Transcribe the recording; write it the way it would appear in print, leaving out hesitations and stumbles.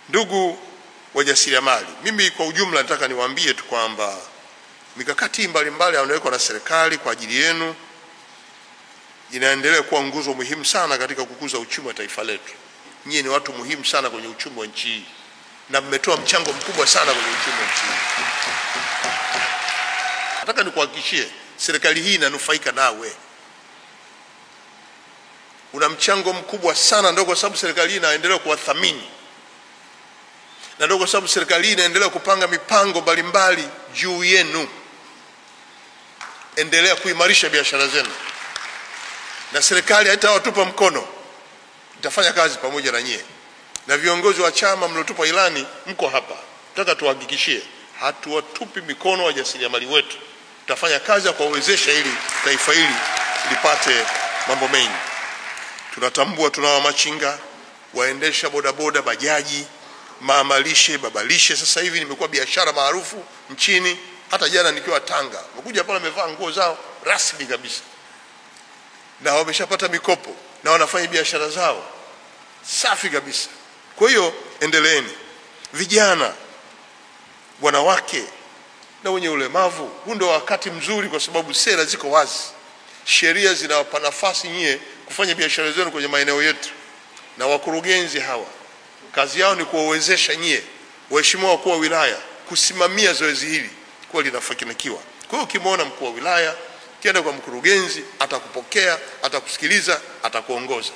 Ndugu wajasiriamali, mimi kwa ujumla nataka niwaambie tu kwamba mikakati mbalimbali inayowekwa na serikali kwa ajili yenu inaendelea kuwa nguzo muhimu sana katika kukuza uchumi wa taifa letu. Nyinyi ni watu muhimu sana kwenye uchumi wa nchi hii na mmetoa mchango mkubwa sana kwenye uchumi wa nchi hii. Nataka nikuhakikishie serikali hii inanufaika nawe. Una mchango mkubwa sana, ndio kwa sababu serikali hii inaendelea kuwathamini. Na ndio kwa sababu serikali hii inaendelea kupanga mipango mbalimbali juu yenu. Endelea kuimarisha biashara zenu. Na serikali haitawatupa mkono. Itafanya kazi pamoja na nyie. Na viongozi wa chama mliotupa ilani mko hapa. Nataka tuhakikishie hatuwatupi mikono wajasiriamali wetu. Tutafanya kazi ya kuwawezesha ili taifa hili lipate mambo mengi. Tunatambua tunao machinga, waendesha bodaboda, bajaji, mamalishe, babalishe. Sasa hivi nimekuwa biashara maarufu nchini. Hata jana nikiwa Tanga, wamekuja pale wamevaa nguo zao rasmi kabisa. Na wameshapata mikopo na wanafanya biashara zao safi kabisa. Kwa hiyo endeleeni. Vijana, wanawake na wenye ulemavu, huu ndio wakati mzuri kwa sababu sera ziko wazi. Sheria zinawapa nafasi nyie kufanya biashara zenu kwenye maeneo yetu. Na wakurugenzi hawa kazi yao ni kuwawezesha nyie waheshimiwa wakuu wa wilaya kusimamia zoezi hili kwa linafanikiwa. Kwa hiyo ukimwona mkuu wa wilaya, kienda kwa mkurugenzi, atakupokea, atakusikiliza, atakuongoza.